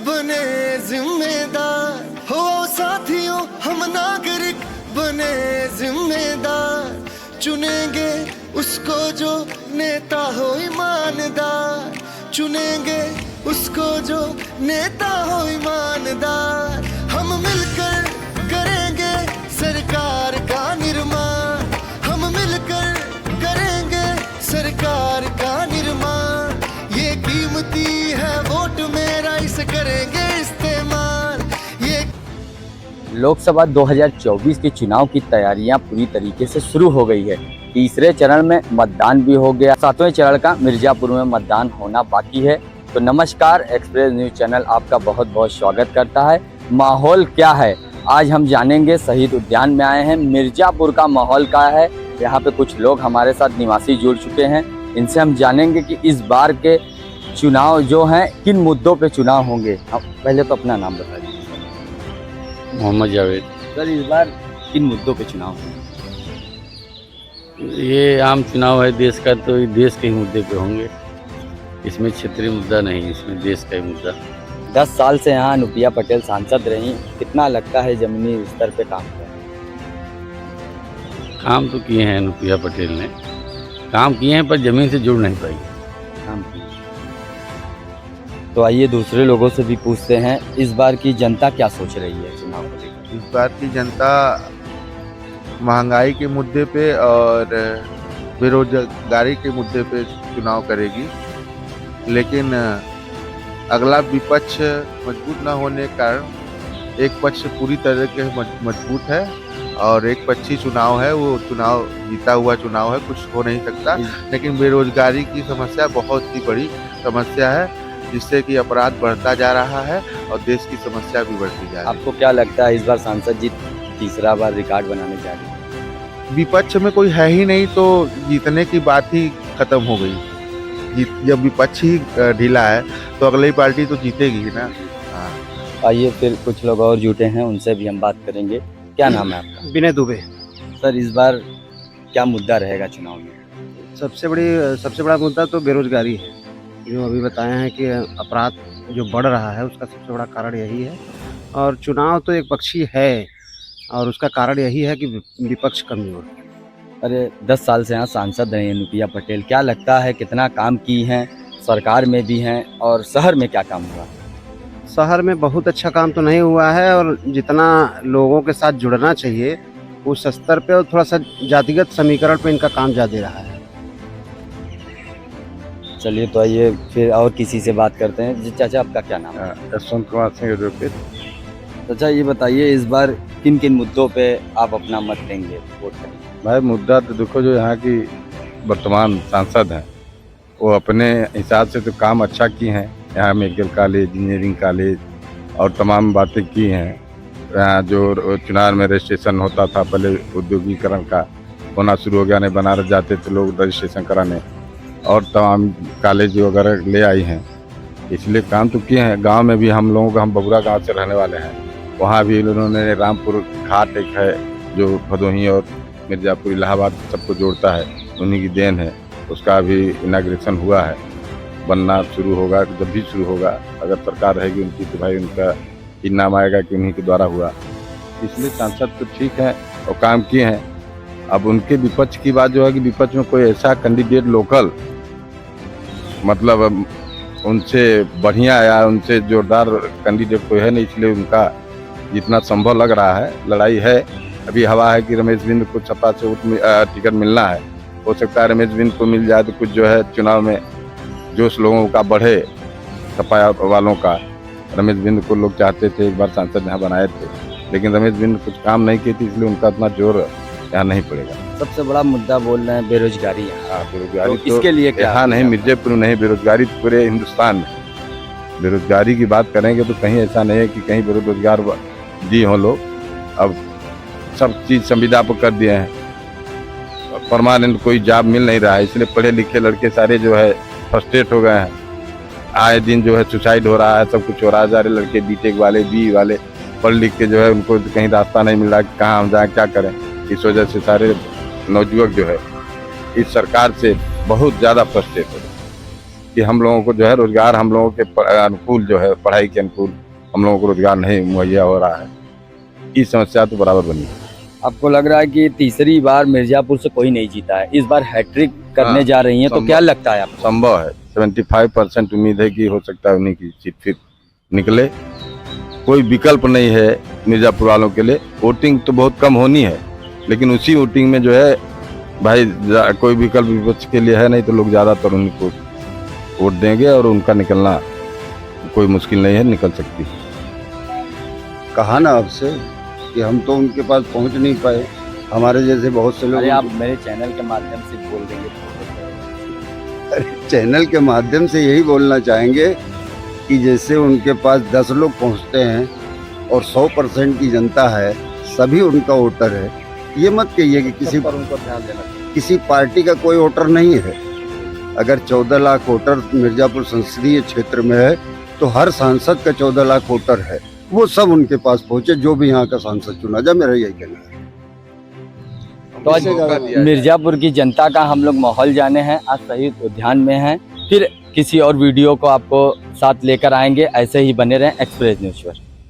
बने जिम्मेदार, हो साथियों हम नागरिक बने जिम्मेदार, चुनेंगे उसको जो नेता हो ईमानदार, चुनेंगे उसको जो नेता हो ईमानदार। हम मिलकर करेंगे सरकार का निर्माण, हम मिलकर करेंगे सरकार का निर्माण। ये कीमती है वोट मेरा, इसे करेंगे इस्तेमाल। ये लोकसभा 2024 के चुनाव की तैयारियां पूरी तरीके से शुरू हो गई है। तीसरे चरण में मतदान भी हो गया, सातवें चरण का मिर्जापुर में मतदान होना बाकी है। तो नमस्कार, एक्सप्रेस न्यूज चैनल आपका बहुत बहुत स्वागत करता है। माहौल क्या है आज हम जानेंगे। शहीद उद्यान में आए हैं, मिर्जापुर का माहौल क्या है। यहाँ पे कुछ लोग हमारे साथ निवासी जुड़ चुके हैं, इनसे हम जानेंगे कि इस बार के चुनाव जो हैं किन मुद्दों पे चुनाव होंगे। पहले तो अपना नाम बता दीजिए। मोहम्मद जावेद। सर, इस बार किन मुद्दों पे चुनाव होंगे? ये आम चुनाव है देश का, तो ये देश के ही मुद्दे पे होंगे। इसमें क्षेत्रीय मुद्दा नहीं, इसमें देश का ही मुद्दा। 10 साल से यहाँ अनुप्रिया पटेल सांसद रही, कितना लगता है जमीनी स्तर पे काम किया? काम तो किए हैं अनुप्रिया पटेल ने, काम किए हैं पर जमीन से जुड़ नहीं पाई। काम किए। तो आइए दूसरे लोगों से भी पूछते हैं, इस बार की जनता क्या सोच रही है चुनाव को लेकर? इस बार की जनता महंगाई के मुद्दे पे और बेरोजगारी के मुद्दे पे चुनाव करेगी, लेकिन अगला विपक्ष मजबूत न होने के कारण एक पक्ष पूरी तरह के मजबूत है और एक पक्षी चुनाव है, वो चुनाव जीता हुआ चुनाव है, कुछ हो नहीं सकता। लेकिन बेरोजगारी की समस्या बहुत ही बड़ी समस्या है, जिससे कि अपराध बढ़ता जा रहा है और देश की समस्या भी बढ़ती जा रही है। आपको क्या लगता है इस बार सांसद जी तीसरा बार रिकॉर्ड बनाने जा रहे हैं? विपक्ष में कोई है ही नहीं तो जीतने की बात ही खत्म हो गई। जब विपक्ष ही ढीला है तो अगली पार्टी तो जीतेगी ही ना। आइए फिर कुछ लोग और जुटे हैं, उनसे भी हम बात करेंगे। क्या नाम है आपका? विनय दुबे। सर, इस बार क्या मुद्दा रहेगा चुनाव में? सबसे बड़ा मुद्दा तो बेरोजगारी है, जो अभी बताए हैं कि अपराध जो बढ़ रहा है उसका सबसे बड़ा कारण यही है। और चुनाव तो एक पक्षी है और उसका कारण यही है कि विपक्ष कमजोर है। अरे 10 साल से यहाँ सांसद रही अनुप्रिया पटेल, क्या लगता है कितना काम की हैं, सरकार में भी हैं, और शहर में क्या काम हुआ? शहर में बहुत अच्छा काम तो नहीं हुआ है, और जितना लोगों के साथ जुड़ना चाहिए उस स्तर पे और थोड़ा सा जातिगत समीकरण पे इनका काम ज़्यादा रहा है। चलिए, तो आइए फिर और किसी से बात करते हैं। जी चाचा, आपका क्या नाम है? यशवंत कुमार सिंह जोगित। चाचा, ये बताइए इस बार किन किन मुद्दों पे आप अपना मत देंगे, वोट करेंगे? भाई मुद्दा तो देखो, जो यहाँ की वर्तमान सांसद हैं वो अपने हिसाब से तो काम अच्छा किए हैं। यहाँ मेडिकल कॉलेज, इंजीनियरिंग कॉलेज और तमाम बातें की हैं। यहाँ जो चुनाव में रजिस्ट्रेशन होता था, पहले औद्योगिकरण का होना शुरू हो गया, नहीं बनारस जाते थे लोग रजिस्ट्रेशन कराने, और तमाम कॉलेज वगैरह ले आई हैं, इसलिए काम तो किए हैं। गांव में भी हम लोगों का, हम बबुरा गांव से रहने वाले हैं, वहाँ भी उन्होंने रामपुर घाट एक है जो भदोही और मिर्जापुर इलाहाबाद सबको जोड़ता है, उन्हीं की देन है। उसका भी इनाग्रेशन हुआ है, बनना शुरू होगा। जब भी शुरू होगा, अगर सरकार रहेगी उनकी, तो भाई उनका ही नाम आएगा कि उन्हीं के द्वारा हुआ। इसलिए सांसद तो ठीक हैं और काम किए हैं। अब उनके विपक्ष की बात जो है कि विपक्ष में कोई ऐसा कैंडिडेट लोकल, मतलब उनसे बढ़िया या उनसे जोरदार कैंडिडेट कोई है नहीं, इसलिए उनका जितना संभव लग रहा है लड़ाई है। अभी हवा है कि रमेश बिंद को सपा से टिकट मिलना है, हो सकता है रमेश बिंद को मिल जाए तो कुछ जो है चुनाव में जोश लोगों का बढ़े, सपा वालों का। रमेश बिंद को लोग चाहते थे, एक बार सांसद यहाँ बनाए थे, लेकिन रमेश बिंद कुछ काम नहीं किए थे, इसलिए उनका इतना जोर यहाँ नहीं पड़ेगा। सबसे बड़ा मुद्दा बोल रहे हैं बेरोजगारी। हाँ, बेरोजगारी तो इसके लिए क्या? यहाँ नहीं, मिर्जापुर में नहीं, बेरोजगारी पूरे हिंदुस्तान में। बेरोजगारी की बात करेंगे तो कहीं ऐसा नहीं है कि कहीं बेरोजगार जी हों लोग। अब सब चीज़ संविदा पर कर दिए हैं, परमानेंट कोई जॉब मिल नहीं रहा है, इसलिए पढ़े लिखे लड़के सारे जो है फ्रस्ट्रेट हो गए हैं। आए दिन जो है सुसाइड हो रहा है, सब कुछ हो रहा है। सारे लड़के बीटेक वाले, बी वाले पढ़ लिख के जो है उनको कहीं रास्ता नहीं मिल रहा कि कहाँ हम जाएँ, क्या करें। इस वजह से सारे नौजुवक जो है इस सरकार से बहुत ज़्यादा फ्रस्ट्रेट हो गए। कि हम लोगों को जो है रोजगार हम लोगों के अनुकूल जो है पढ़ाई के अनुकूल हम लोगों को रोजगार नहीं मुहैया हो रहा है। ये समस्या तो बराबर बनी है। आपको लग रहा है कि तीसरी बार मिर्जापुर से कोई नहीं जीता है, इस बार हैट्रिक करने हाँ, जा रही हैं, तो संभव। क्या लगता है आपको? संभव है, 75% उम्मीद है कि हो सकता है उन्हीं की सीट फिर निकले। कोई विकल्प नहीं है मिर्जापुर वालों के लिए। वोटिंग तो बहुत कम होनी है, लेकिन उसी वोटिंग में जो है भाई कोई विकल्प विपक्ष के लिए है नहीं, तो लोग ज़्यादातर उनको वोट देंगे और उनका निकलना कोई मुश्किल नहीं है, निकल सकती है। कहा ना आपसे कि हम तो उनके पास पहुंच नहीं पाए, हमारे जैसे बहुत से लोग अरे आप मेरे चैनल के माध्यम से बोल देंगे तो चैनल के माध्यम से यही बोलना चाहेंगे कि जैसे उनके पास 10 लोग पहुंचते हैं और 100% की जनता है, सभी उनका वोटर है। ये मत कहिए कि किसी पार्टी का कोई वोटर नहीं है। अगर 14 लाख वोटर मिर्जापुर संसदीय क्षेत्र में है तो हर सांसद का 14 लाख वोटर है, वो सब उनके पास पहुंचे जो भी यहाँ का सांसद चुना जाए। मेरा यही कहना है। तो आज मिर्जापुर की जनता का हम लोग माहौल जाने हैं। आज शहीद उद्यान में हैं, फिर किसी और वीडियो को आपको साथ लेकर आएंगे। ऐसे ही बने रहें एक्सप्रेस न्यूज़ पर।